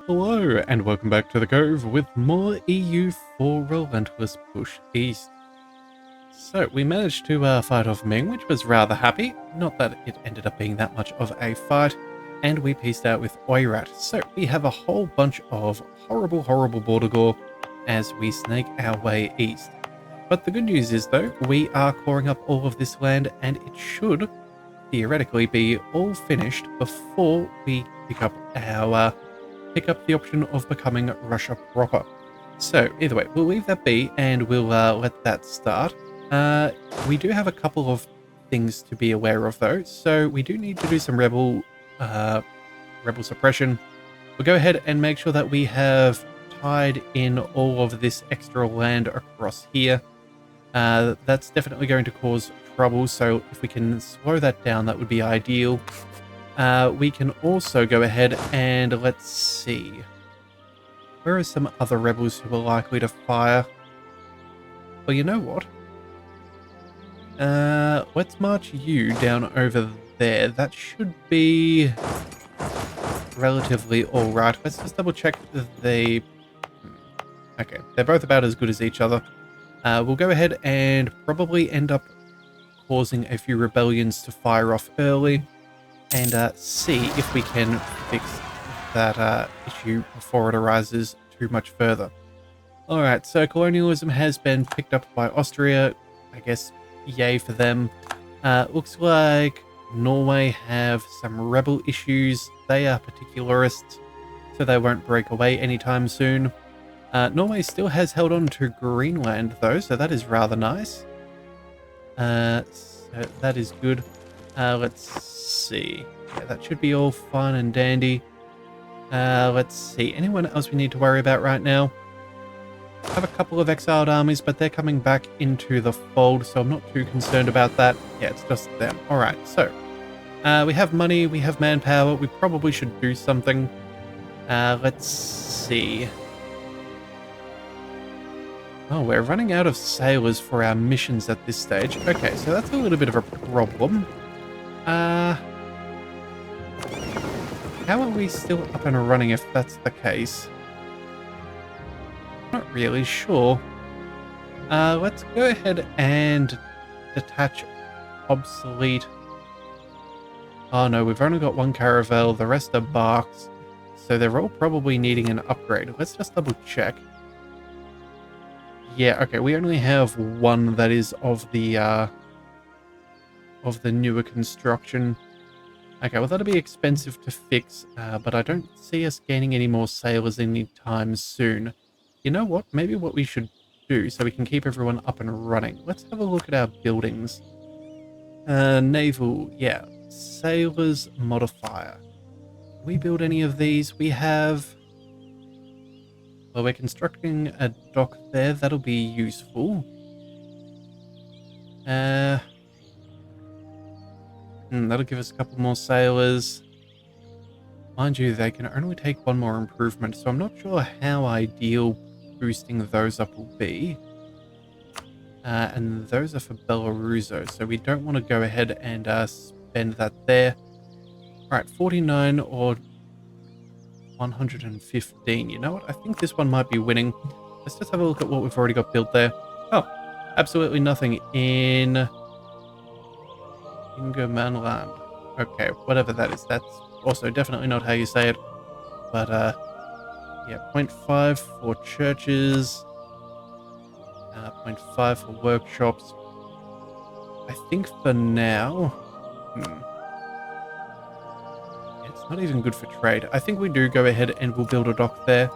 Hello, and welcome back to the Cove with more EU for Relentless Push East. So, we managed to fight off Ming, which was rather happy. Not that it ended up being that much of a fight. And we pieced out with Oirat. So, we have a whole bunch of horrible border gore as we snake our way east. But the good news is, though, we are coring up all of this land, and it should theoretically be all finished before we pick up the option of becoming Russia proper. So either way, we'll leave that be and we'll let that start. We do have a couple of things to be aware of though. So we do need to do some rebel suppression. We'll go ahead and make sure that we have tied in all of this extra land across here. That's definitely going to cause trouble. So if we can slow that down, that would be ideal. We can also go ahead and let's see. Where are some other rebels who are likely to fire? Well, you know what? Let's march you down over there. That should be relatively alright. Let's just double check that they... Okay, they're both about as good as each other. We'll go ahead and probably end up causing a few rebellions to fire off early. And see if we can fix that issue before it arises too much further. Alright, so colonialism has been picked up by Austria. I guess yay for them. Looks like Norway have some rebel issues. They are particularists, so they won't break away anytime soon. Norway still has held on to Greenland though, so that is rather nice. So that is good. Let's see. Yeah, that should be all fun and dandy. Let's see. Anyone else we need to worry about right now? I have a couple of exiled armies, but they're coming back into the fold, so I'm not too concerned about that. Yeah, it's just them. Alright, so. We have money, we have manpower, we probably should do something. Let's see. Oh, we're running out of sailors for our missions at this stage. Okay, so that's a little bit of a problem. How are we still up and running if that's the case? Not really sure. Let's go ahead and detach obsolete. Oh no, we've only got one caravel, the rest are barks. So they're all probably needing an upgrade. Let's just double check. Yeah, okay, we only have one that is of the newer construction. Okay, well that'll be expensive to fix, but I don't see us gaining any more sailors anytime soon. You know what? Maybe what we should do so we can keep everyone up and running. Let's have a look at our buildings. Naval, yeah. Sailors modifier. Can we build any of these? We have... Well, we're constructing a dock there. That'll be useful. That'll give us a couple more sailors. Mind you, they can only take one more improvement, so I'm not sure how ideal boosting those up will be. And those are for Belaruso, so we don't want to go ahead and spend that there. Alright, 49 or 115. You know what? I think this one might be winning. Let's just have a look at what we've already got built there. Oh, absolutely nothing in Ingermanland. Okay, whatever that is. That's also definitely not how you say it. But, yeah, 0.5 for churches. 0.5 for workshops. I think for now... It's not even good for trade. I think we do go ahead and we'll build a dock there.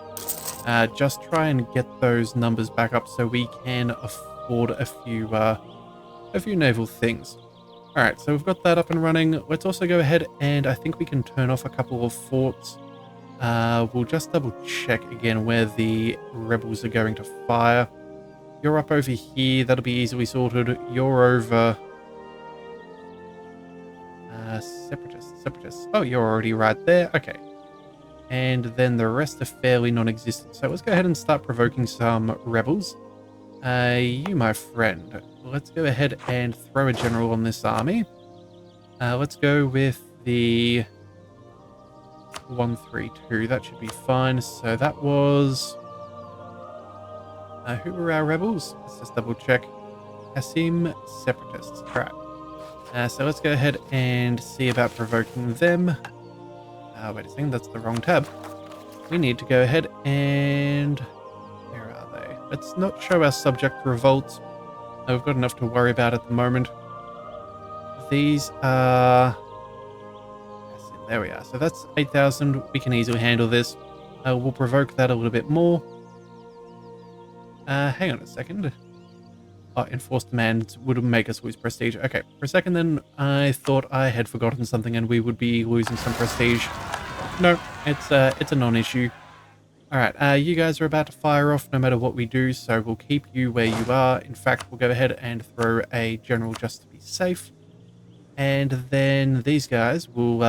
Just try and get those numbers back up so we can afford a few naval things. Alright, so we've got that up and running. Let's also go ahead and I think we can turn off a couple of forts. We'll just double check again where the rebels are going to fire. You're up over here. That'll be easily sorted. You're over... Separatists. Oh, you're already right there. Okay. And then the rest are fairly non-existent. So let's go ahead and start provoking some rebels. You, my friend. Let's go ahead and throw a general on this army. Let's go with the 132. That should be fine. So that was... who were our rebels? Let's just double check. Hassim Separatists. Alright. So let's go ahead and see about provoking them. Wait a second, that's the wrong tab. We need to go ahead and... Where are they? Let's not show our subject revolts. We've got enough to worry about at the moment. These are... There we are. So that's 8,000. We can easily handle this. We'll provoke that a little bit more. Hang on a second. Oh, enforced demands would make us lose prestige. Okay, for a second then, I thought I had forgotten something and we would be losing some prestige. No, it's a non-issue. Alright, you guys are about to fire off no matter what we do, so we'll keep you where you are. In fact, we'll go ahead and throw a general just to be safe. And then these guys will,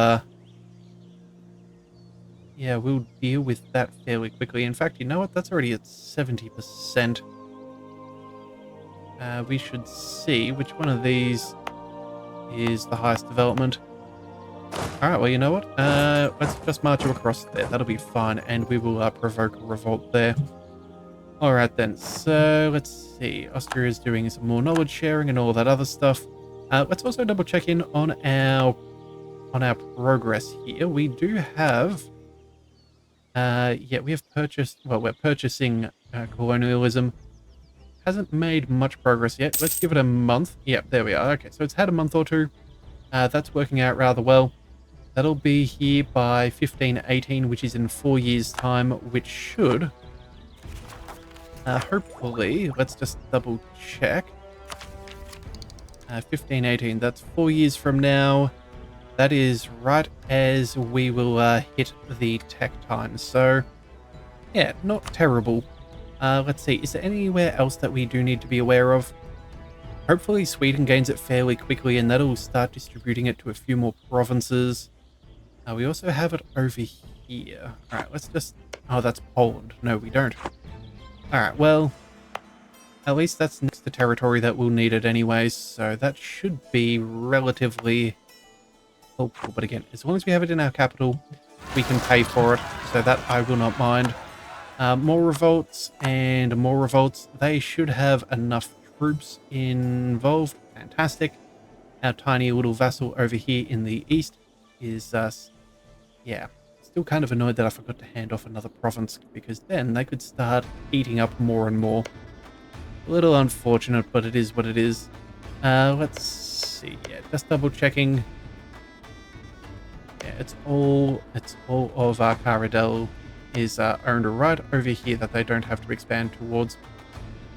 yeah, we'll deal with that fairly quickly. In fact, you know what? That's already at 70%. We should see which one of these is the highest development. Alright, well, you know what? Let's just march across there. That'll be fine, and we will provoke a revolt there. Alright then, so let's see. Austria is doing some more knowledge sharing and all that other stuff. Let's also double check in on our progress here. We do have... yeah, we have purchased... Well, we're purchasing colonialism. Hasn't made much progress yet. Let's give it a month. Yep, there we are. Okay, so it's had a month or two. That's working out rather well. That'll be here by 1518, which is in 4 years' time, which should... hopefully, let's just double check. 1518, that's 4 years from now. That is right as we will hit the tech time. So, yeah, not terrible. Let's see, is there anywhere else that we do need to be aware of? Hopefully Sweden gains it fairly quickly and that'll start distributing it to a few more provinces. We also have it over here. Alright, let's just... Oh, that's Poland. No, we don't. Alright, well... At least that's next to territory that we'll need it anyway, so that should be relatively helpful. But again, as long as we have it in our capital, we can pay for it, so that I will not mind. More revolts and more revolts. They should have enough troops involved. Fantastic. Our tiny little vassal over here in the east is, yeah, still kind of annoyed that I forgot to hand off another province, because then they could start eating up more and more. A little unfortunate, but it is what it is. Let's see. Yeah, just double checking. Yeah, it's all of our Caradel is owned right over here that they don't have to expand towards.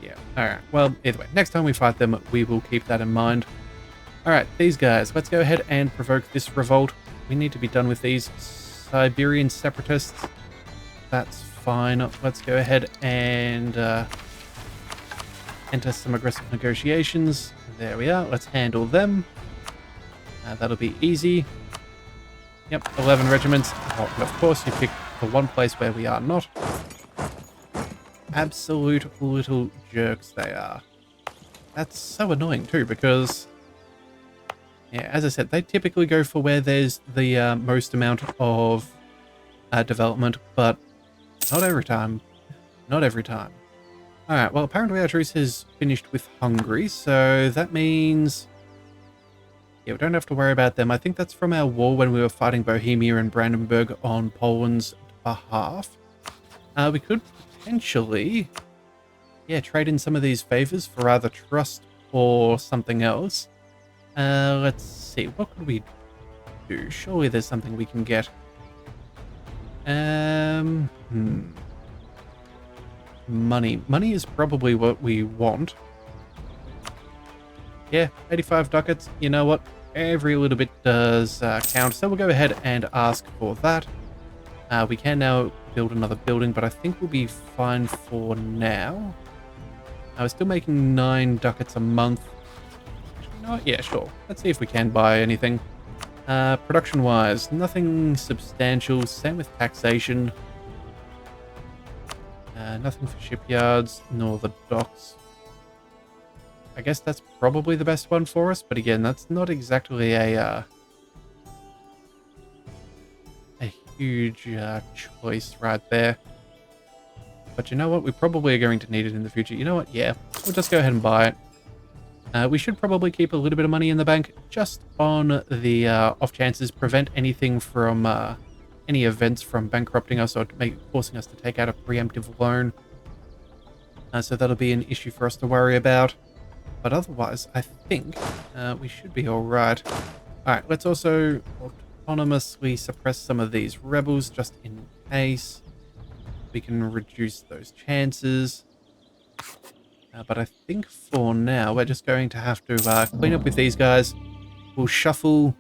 Yeah, alright. Well, either way, next time we fight them, we will keep that in mind. Alright, these guys, let's go ahead and provoke this revolt. We need to be done with these Siberian separatists. That's fine. Let's go ahead and enter some aggressive negotiations. There we are. Let's handle them. That'll be easy. Yep, 11 regiments. Oh, and of course, you pick the one place where we are not. Absolute little jerks they are. That's so annoying too, because... Yeah, as I said, they typically go for where there's the most amount of development, but not every time. Not every time. Alright, well, apparently our truce has finished with Hungary, so that means... Yeah, we don't have to worry about them. I think that's from our war when we were fighting Bohemia and Brandenburg on Poland's behalf. We could potentially... Yeah, trade in some of these favors for either trust or something else. Let's see, what could we do? Surely there's something we can get. Money. Money is probably what we want. Yeah, 85 ducats. You know what? Every little bit does count. So we'll go ahead and ask for that. We can now build another building, but I think we'll be fine for now. We're still making 9 ducats a month. You know what? Yeah, sure. Let's see if we can buy anything. Production-wise, nothing substantial. Same with taxation. Nothing for shipyards, nor the docks. I guess that's probably the best one for us, but again, that's not exactly a huge choice right there. But you know what? We probably are going to need it in the future. You know what? Yeah, we'll just go ahead and buy it. We should probably keep a little bit of money in the bank just on the off chances, prevent anything from any events from bankrupting us or forcing us to take out a preemptive loan. So that'll be an issue for us to worry about. But otherwise, I think we should be all right. All right, let's also autonomously suppress some of these rebels just in case. We can reduce those chances. But I think for now, we're just going to have to clean up with these guys. We'll shuffle.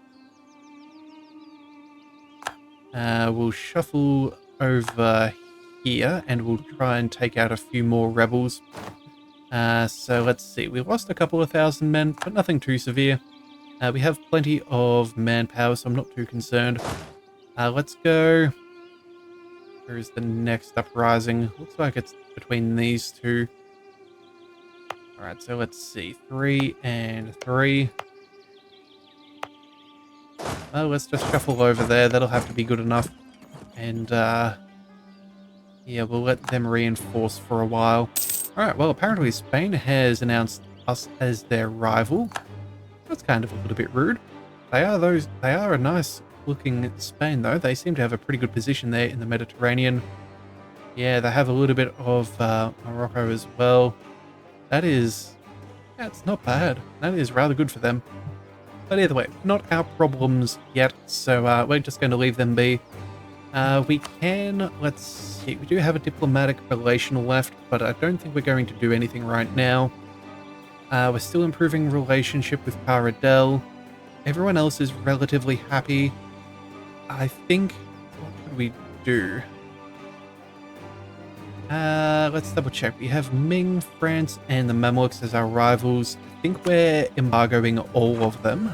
We'll shuffle over here, and we'll try and take out a few more rebels. So let's see. We lost a couple of thousand men, but nothing too severe. We have plenty of manpower, so I'm not too concerned. Let's go. Where is the next uprising? Looks like it's between these two. Alright, so let's see. 3 and 3. Well, let's just shuffle over there. That'll have to be good enough. And, yeah, we'll let them reinforce for a while. Alright, well, apparently Spain has announced us as their rival. That's kind of a little bit rude. They are a nice looking Spain, though. They seem to have a pretty good position there in the Mediterranean. Yeah, they have a little bit of Morocco as well. Yeah, it's not bad. That is rather good for them. But either way, not our problems yet, so we're just going to leave them be. Let's see, we do have a diplomatic relation left, but I don't think we're going to do anything right now. We're still improving relationship with Paradel. Everyone else is relatively happy. I think, what could we do? Let's double check. We have Ming, France, and the Mamluks as our rivals. I think we're embargoing all of them.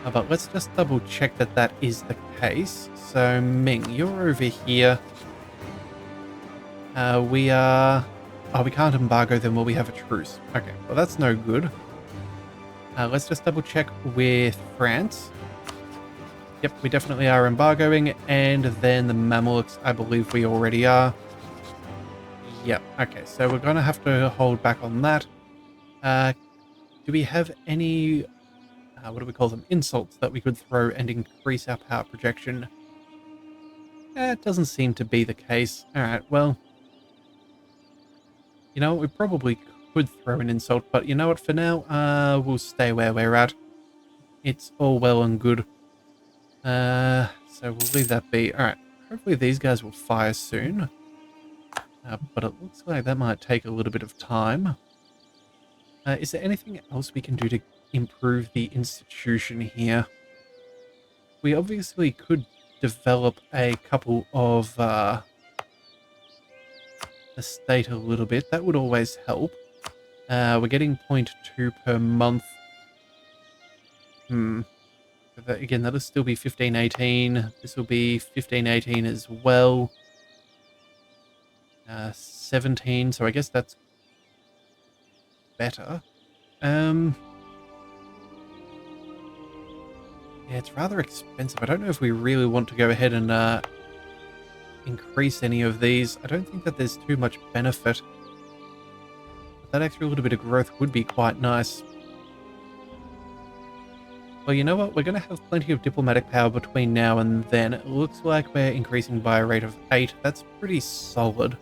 But let's just double check that that is the case. So, Ming, you're over here. We can't embargo them while we have a truce. Okay, well that's no good. Let's just double check with France. Yep, we definitely are embargoing. And then the Mamluks, I believe we already are. Yep, okay, so we're going to have to hold back on that. Do we have any, what do we call them, insults that we could throw and increase our power projection? It doesn't seem to be the case. Alright, well, you know, we probably could throw an insult, but you know what, for now, we'll stay where we're at. It's all well and good. So we'll leave that be. Alright, hopefully these guys will fire soon. But it looks like that might take a little bit of time. Is there anything else we can do to improve the institution here? We obviously could develop a couple of estate a little bit. That would always help. We're getting 0.2 per month. Again, that'll still be 1518. This will be 1518 as well. 17, so I guess that's better. Yeah, it's rather expensive. I don't know if we really want to go ahead and increase any of these. I don't think that there's too much benefit. But that extra little bit of growth would be quite nice. Well, you know what? We're going to have plenty of diplomatic power between now and then. It looks like we're increasing by a rate of 8. That's pretty solid.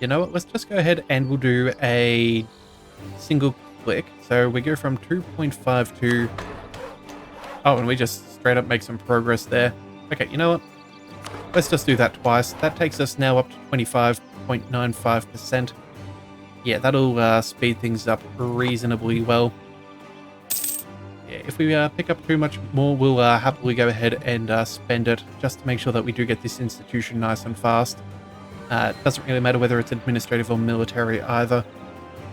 You know what? Let's just go ahead and we'll do a single click. So we go from 2.5 to... Oh, and we just straight up make some progress there. Okay, you know what? Let's just do that twice. That takes us now up to 25.95%. Yeah, that'll speed things up reasonably well. Yeah, if we pick up too much more, we'll happily go ahead and spend it just to make sure that we do get this institution nice and fast. It doesn't really matter whether it's administrative or military either.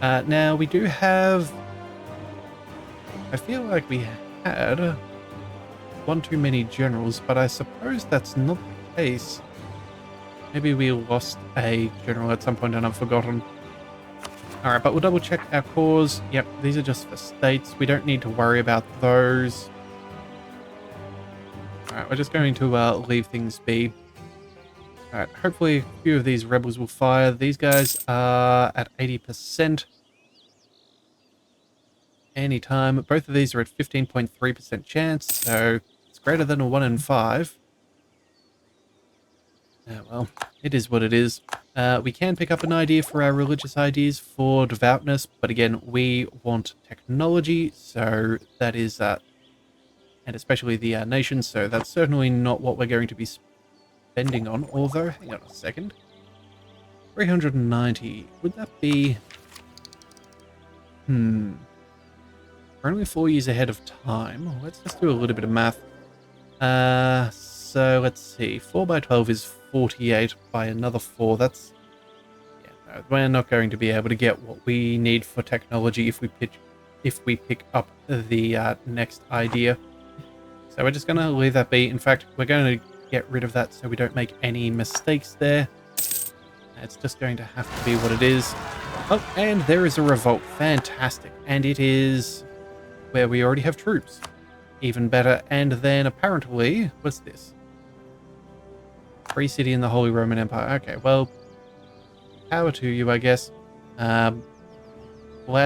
Now, we do have... I feel like we had one too many generals, but I suppose that's not the case. Maybe we lost a general at some point and I've forgotten. Alright, but we'll double check our cores. Yep, these are just for states. We don't need to worry about those. Alright, we're just going to leave things be. Alright, hopefully a few of these rebels will fire. These guys are at 80%. Anytime. Both of these are at 15.3% chance, so it's greater than a 1 in 5. Yeah, well, it is what it is. We can pick up an idea for our religious ideas for devoutness, but again, we want technology, so that is, and especially the nation, so that's certainly not what we're going to be spending on, although, hang on a second. 390, would that be... We're only 4 years ahead of time. Let's just do a little bit of math. So let's see. 4 by 12 is 48 by another 4. That's... Yeah, no, we're not going to be able to get what we need for technology if we pick up the next idea. So we're just going to leave that be. In fact, we're going to get rid of that so we don't make any mistakes there. It's just going to have to be what it is. Oh, and there is a revolt. Fantastic. And it is where we already have troops. Even better. And then apparently, what's this? Free city in the Holy Roman Empire. Okay, well, power to you, I guess. Glad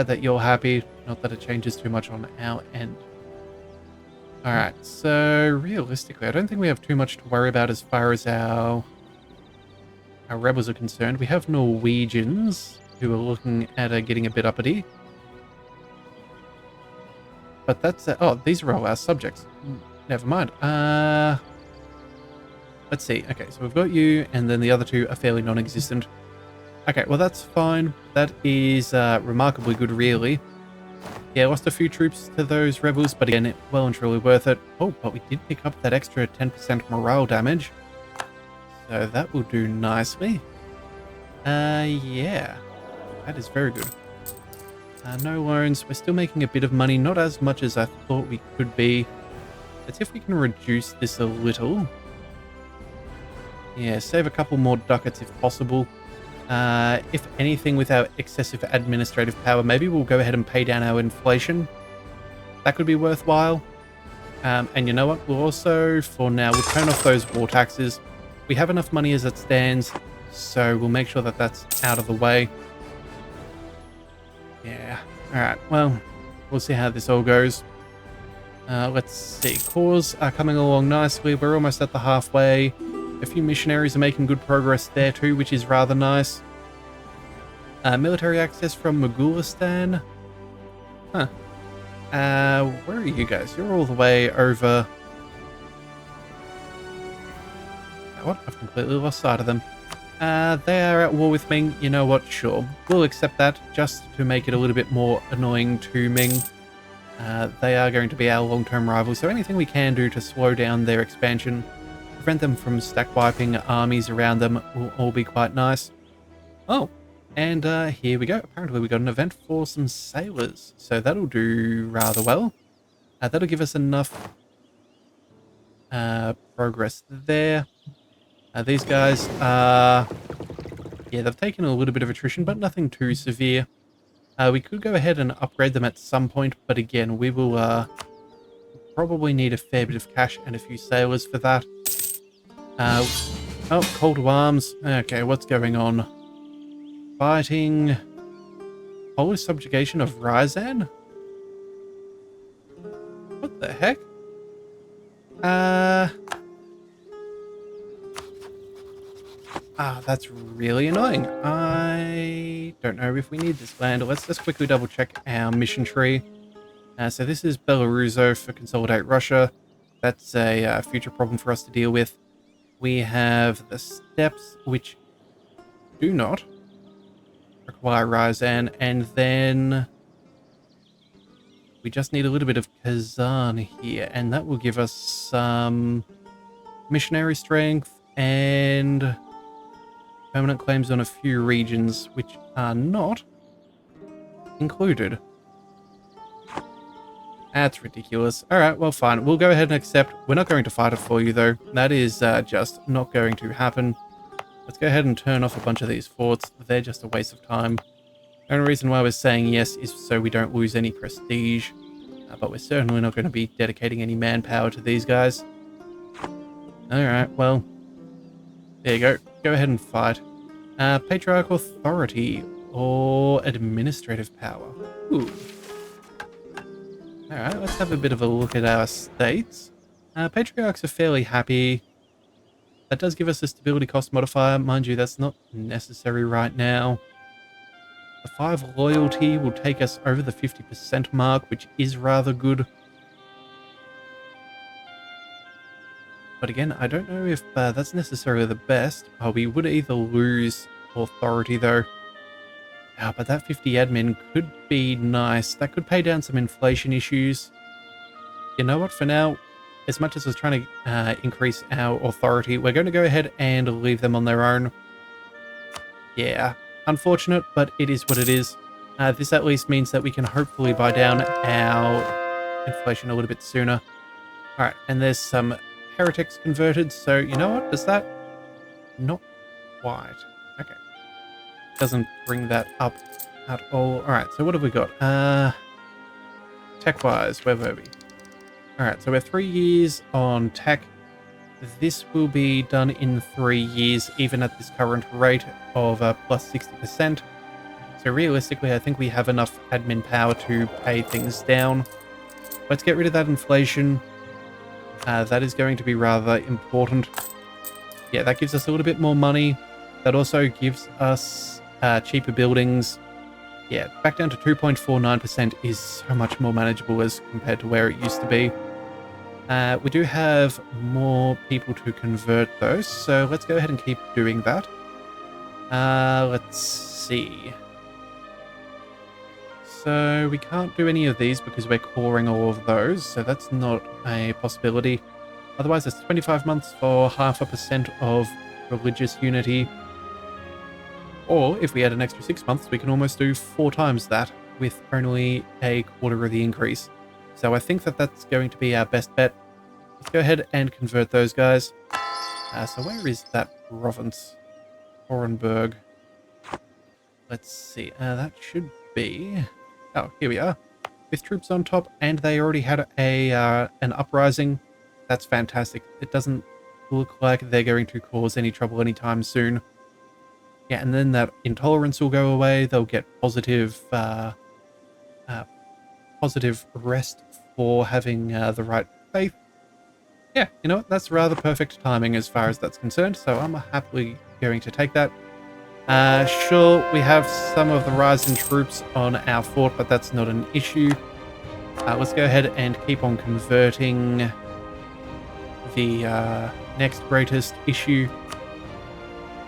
that you're happy. Not that it changes too much on our end. Alright, so realistically, I don't think we have too much to worry about as far as our rebels are concerned. We have Norwegians who are looking at getting a bit uppity. But that's... oh, these are all our subjects. Never mind. Let's see. Okay, so we've got you, and then the other two are fairly non-existent. Okay, well, that's fine. That is remarkably good, really. Yeah, lost a few troops to those rebels, but again, well and truly worth it. Oh, but we did pick up that extra 10% morale damage. So that will do nicely. Yeah. That is very good. No loans. We're still making a bit of money. Not as much as I thought we could be. Let's see if we can reduce this a little. Yeah, save a couple more ducats if possible. If anything, with our excessive administrative power, maybe we'll go ahead and pay down our inflation. That could be worthwhile. And you know what? We'll also, for now, we'll turn off those war taxes. We have enough money as it stands, so we'll make sure that that's out of the way. Yeah. Alright, well, we'll see how this all goes. Let's see. Cores are coming along nicely. We're almost at the halfway. A few missionaries are making good progress there too, which is rather nice. Military access from Mugulistan. Huh. Where are you guys? You're all the way over... What? I've completely lost sight of them. They are at war with Ming. You know what? Sure. We'll accept that just to make it a little bit more annoying to Ming. They are going to be our long-term rivals, so anything we can do to slow down their expansion, prevent them from stack wiping armies around them, will all be quite nice. Oh, and here we go. Apparently we got an event for some sailors, so that'll do rather well. That'll give us enough progress there. These guys are... Yeah, they've taken a little bit of attrition, but nothing too severe. We could go ahead and upgrade them at some point, but again, we will probably need a fair bit of cash and a few sailors for that. Oh, call to arms. Okay, what's going on? Fighting... Polish subjugation of Ryazan? What the heck? That's really annoying. I don't know if we need this land. Let's just quickly double check our mission tree. So this is Belaruso for Consolidate Russia. That's a future problem for us to deal with. We have the steppes, which do not require Ryazan, and then we just need a little bit of Kazan here, and that will give us some missionary strength and permanent claims on a few regions which are not included. That's ridiculous. Alright, well fine. We'll go ahead and accept. We're not going to fight it for you though. That is just not going to happen. Let's go ahead and turn off a bunch of these forts. They're just a waste of time. The only reason why we're saying yes is so we don't lose any prestige. But we're certainly not going to be dedicating any manpower to these guys. Alright, well, there you go. Go ahead and fight. Patriarch authority or administrative power. Ooh. Alright, let's have a bit of a look at our states. Patriarchs are fairly happy. That does give us a stability cost modifier. Mind you, that's not necessary right now. The 5 loyalty will take us over the 50% mark, which is rather good. But again, I don't know if that's necessarily the best. We would either lose authority though. But that 50 admin could be nice. That could pay down some inflation issues. You know what, for now, as much as I was trying to increase our authority, we're going to go ahead and leave them on their own. Yeah, unfortunate, but it is what it is. This at least means that we can hopefully buy down our inflation a little bit sooner. Alright, and there's some heretics converted, so you know what? Does that... Not quite. Okay. Doesn't bring that up at all. Alright, so what have we got? Tech-wise, where were we? Alright, so we're 3 years on tech. This will be done in 3 years, even at this current rate of plus 60%. So realistically, I think we have enough admin power to pay things down. Let's get rid of that inflation. That is going to be rather important. Yeah, that gives us a little bit more money. That also gives us cheaper buildings. Yeah, back down to 2.49% is so much more manageable as compared to where it used to be. We do have more people to convert though, so let's go ahead and keep doing that. Let's see. So we can't do any of these because we're coring all of those, so that's not a possibility. Otherwise, it's 25 months for 0.5% of religious unity. Or if we add an extra 6 months, we can almost do 4 times that with only a quarter of the increase. So I think that that's going to be our best bet. Let's go ahead and convert those guys. So where is that province? Orenburg. Let's see. That should be... Oh, here we are. With troops on top, and they already had an uprising. That's fantastic. It doesn't look like they're going to cause any trouble anytime soon. Yeah, and then that intolerance will go away. They'll get positive rest for having the right faith. Yeah, you know what? That's rather perfect timing as far as that's concerned, so I'm happily going to take that. Sure, we have some of the Ryzen troops on our fort, but that's not an issue. Let's go ahead and keep on converting the next greatest issue.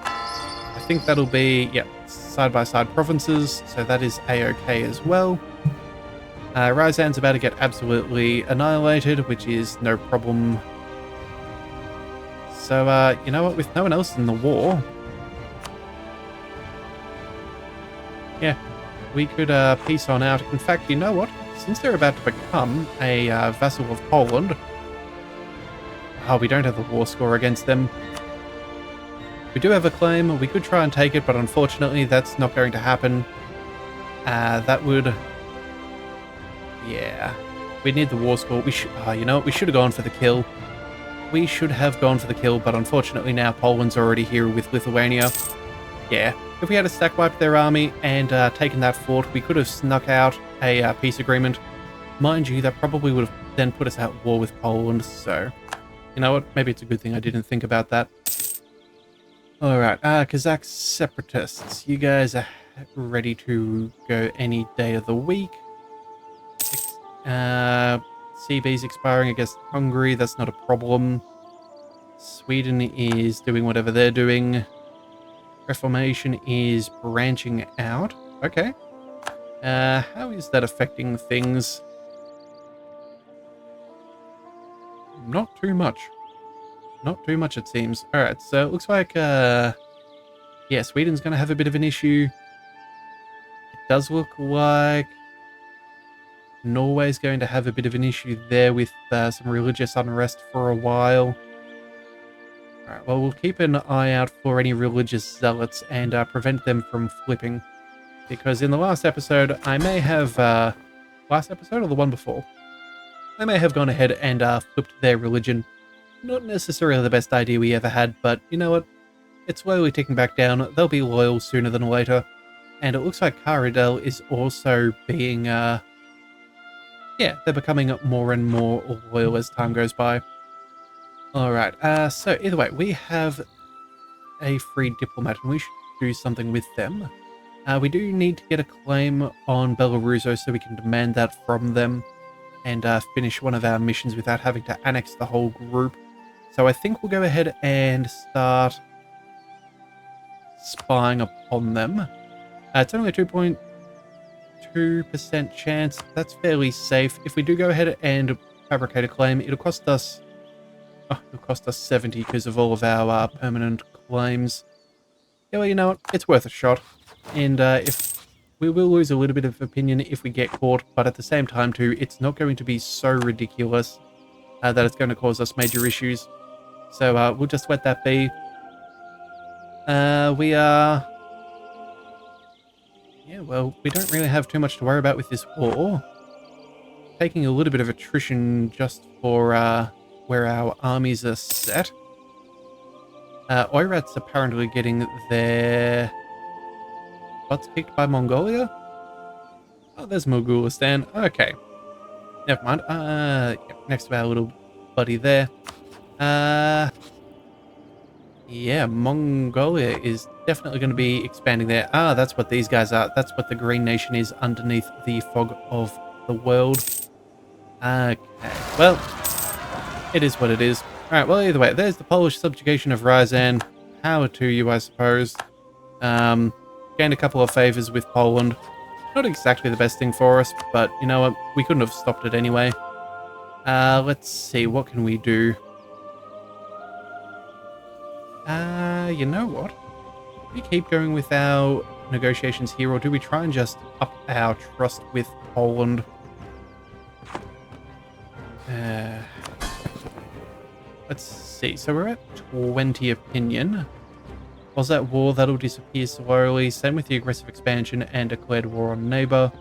I think that'll be, yeah, side-by-side provinces, so that is A-OK as well. Ryzan's about to get absolutely annihilated, which is no problem. So, you know what, with no one else in the war... Yeah, we could peace on out. In fact, you know what? Since they're about to become a vassal of Poland... Oh, we don't have the war score against them. We do have a claim. We could try and take it, but unfortunately that's not going to happen. That would... Yeah. We need the war score. We should... you know what? We should have gone for the kill. We should have gone for the kill, but unfortunately now Poland's already here with Lithuania. Yeah. If we had stack wiped their army and taken that fort, we could have snuck out a peace agreement. Mind you, that probably would have then put us at war with Poland, so... You know what? Maybe it's a good thing I didn't think about that. Alright, Kazakh separatists. You guys are ready to go any day of the week. CB's expiring against Hungary. That's not a problem. Sweden is doing whatever they're doing. Reformation is branching out. Okay. How is that affecting things? Not too much. Not too much, it seems. Alright, so it looks like, yeah, Sweden's going to have a bit of an issue. It does look like Norway's going to have a bit of an issue there with some religious unrest for a while. Alright, well, we'll keep an eye out for any religious zealots and prevent them from flipping. Because in the last episode, I may have... last episode or the one before? I may have gone ahead and flipped their religion. Not necessarily the best idea we ever had, but you know what? It's slowly ticking back down. They'll be loyal sooner than later. And it looks like Caridel is also being, yeah, they're becoming more and more loyal as time goes by. Alright, so either way, we have a free diplomat and we should do something with them. We do need to get a claim on Belaruso so we can demand that from them and finish one of our missions without having to annex the whole group. So I think we'll go ahead and start spying upon them. It's only a 2.2% chance. That's fairly safe. If we do go ahead and fabricate a claim, it'll cost us 70 because of all of our permanent claims. Yeah, well, you know what? It's worth a shot. And if we will lose a little bit of opinion if we get caught, but at the same time too, it's not going to be so ridiculous that it's going to cause us major issues. So we'll just let that be. We are... Yeah, well, we don't really have too much to worry about with this war. Taking a little bit of attrition just for where our armies are set. Oirat's apparently getting their butts kicked by Mongolia. Oh, there's Mogulistan. Okay. Never mind. Yep, next to our little buddy there. Yeah, Mongolia is definitely going to be expanding there. Ah, that's what these guys are. That's what the Green Nation is underneath the fog of the world. Okay. Well, it is what it is. Alright, well, either way, there's the Polish subjugation of Ryazan. Power to you, I suppose. Gained a couple of favors with Poland. Not exactly the best thing for us, but you know what? We couldn't have stopped it anyway. Let's see, what can we do? You know what? Do we keep going with our negotiations here, or do we try and just up our trust with Poland? Let's see. So we're at 20 opinion. Was that war? That'll disappear slowly. Same with the aggressive expansion and declared war on neighbor.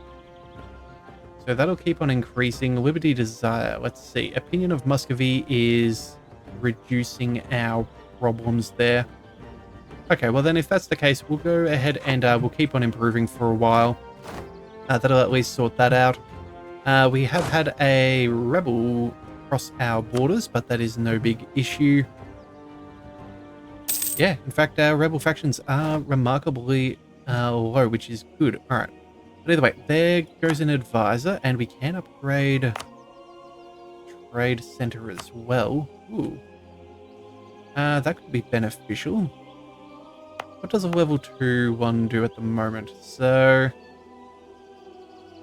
So that'll keep on increasing. Liberty desire. Let's see. Opinion of Muscovy is reducing our problems there. Okay, well then if that's the case, we'll go ahead and we'll keep on improving for a while. That'll at least sort that out. We have had a rebel cross our borders, but that is no big issue. Yeah, in fact, our rebel factions are remarkably low, which is good. Alright. But either way, there goes an advisor, and we can upgrade trade center as well. Ooh. That could be beneficial. What does a level 2 one do at the moment? So,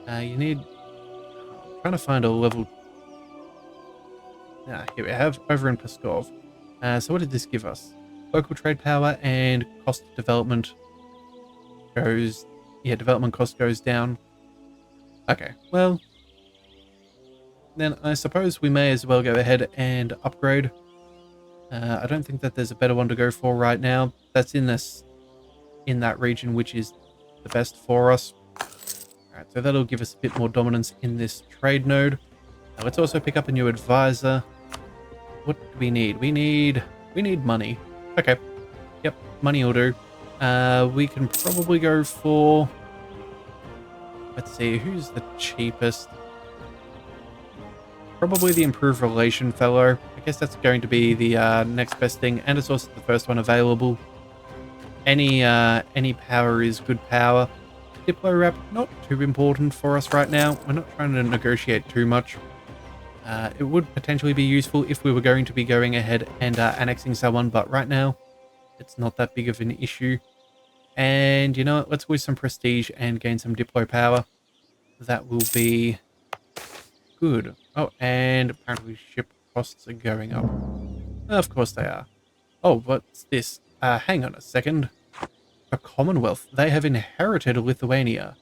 you need... I'm trying to find a level... Here we have, over in Pskov. So what did this give us? Local trade power and cost of development goes... Yeah, development cost goes down. Okay, well... Then I suppose we may as well go ahead and upgrade. I don't think that there's a better one to go for right now. That's in that region, which is the best for us. Alright, so that'll give us a bit more dominance in this trade node. Let's also pick up a new advisor. What do we need? We need money. Okay. Yep, money will do. We can probably go for... Let's see, who's the cheapest? Probably the Improved Relation Fellow. I guess that's going to be the next best thing, and it's also the first one available. Any power is good power. Diplo Rep, not too important for us right now. We're not trying to negotiate too much. It would potentially be useful if we were going to be going ahead and annexing someone, but right now, it's not that big of an issue. And you know what? Let's lose some prestige and gain some Diplo power. That will be good. Oh, and apparently ship costs are going up. Of course they are. Oh, what's this? Hang on a second. A Commonwealth. They have inherited Lithuania.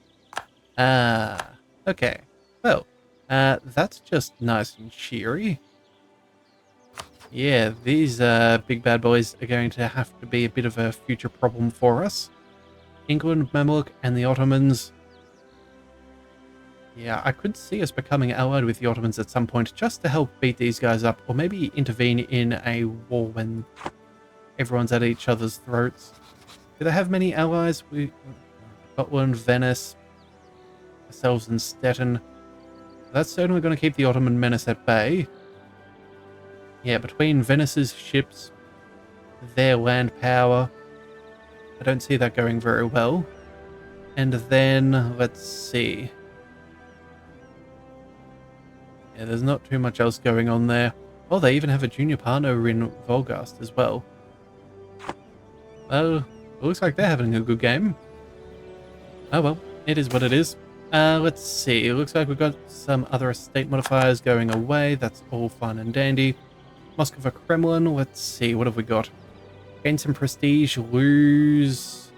Okay. Well, that's just nice and cheery. Yeah, these big bad boys are going to have to be a bit of a future problem for us. England, Mamluk, and the Ottomans. Yeah, I could see us becoming allied with the Ottomans at some point just to help beat these guys up, or maybe intervene in a war when everyone's at each other's throats. Do they have many allies? We Scotland, Venice, ourselves and Stettin. That's certainly going to keep the Ottoman menace at bay. Yeah, between Venice's ships, their land power, I don't see that going very well. And then, let's see. Yeah, there's not too much else going on there. Oh, they even have a junior partner in Volgast as well. Well, it looks like they're having a good game. Oh well, it is what it is. Let's see. It looks like we've got some other estate modifiers going away. That's all fine and dandy. Moscow Kremlin. Let's see. What have we got? Gain some prestige. Lose...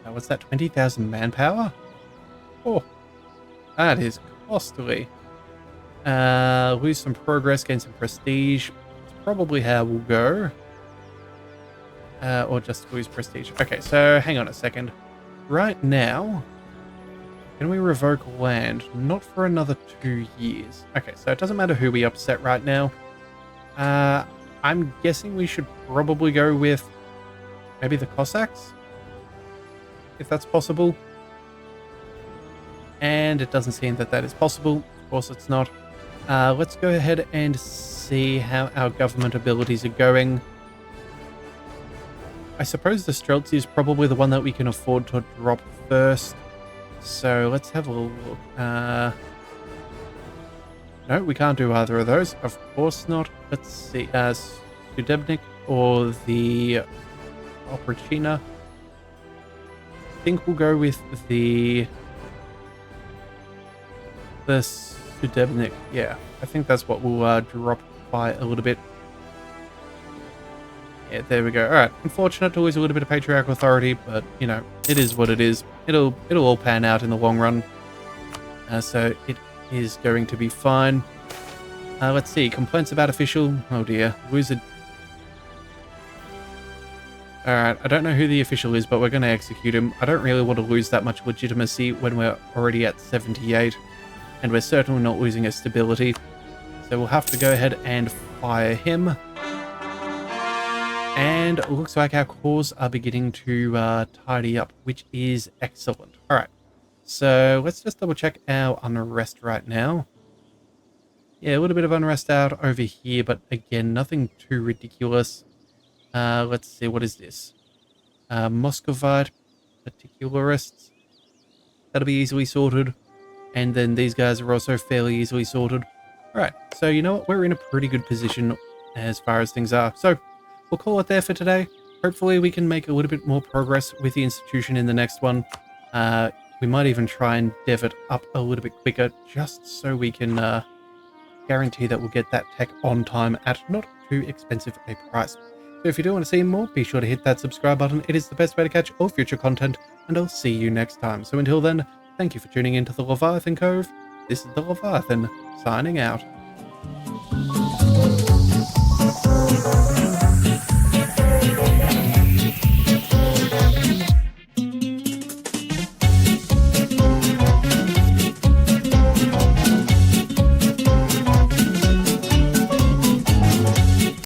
what's that? 20,000 manpower? Oh, that is costly. Lose some progress. Gain some prestige. That's probably how we'll go. Or just lose prestige. Okay, so hang on a second. Right now, can we revoke land? Not for another 2 years. Okay, so it doesn't matter who we upset right now. I'm guessing we should probably go with maybe the Cossacks, if that's possible. And it doesn't seem that that is possible. Of course it's not. Let's go ahead and see how our government abilities are going. I suppose the Streltsy is probably the one that we can afford to drop first. So let's have a look. No, we can't do either of those. Of course not. Let's see. Studebnik or the Oprachina. I think we'll go with the Studebnik. Yeah, I think that's what we'll drop by a little bit. Yeah, there we go. All right. Unfortunate to lose a little bit of patriarchal authority, but you know, it is what it is. It'll all pan out in the long run. So it is going to be fine. Let's see. Complaints about official. Oh dear. Lose it. All right. I don't know who the official is, but we're going to execute him. I don't really want to lose that much legitimacy when we're already at 78, and we're certainly not losing a stability. So we'll have to go ahead and fire him. And it looks like our cores are beginning to tidy up, which is excellent. All right, so let's just double check our unrest right now. Yeah, a little bit of unrest out over here, but again, nothing too ridiculous. Let's see, what is this? Muscovite particularists. That'll be easily sorted. And then these guys are also fairly easily sorted. All right, so you know what? We're in a pretty good position as far as things are. So we'll call it there for today. Hopefully we can make a little bit more progress with the institution in the next one. We might even try and dev it up a little bit quicker, just so we can guarantee that we'll get that tech on time at not too expensive a price. So if you do want to see more, be sure to hit that subscribe button. It is the best way to catch all future content, and I'll see you next time. So until then, thank you for tuning into the Leviathan Cove. This is the Leviathan, signing out.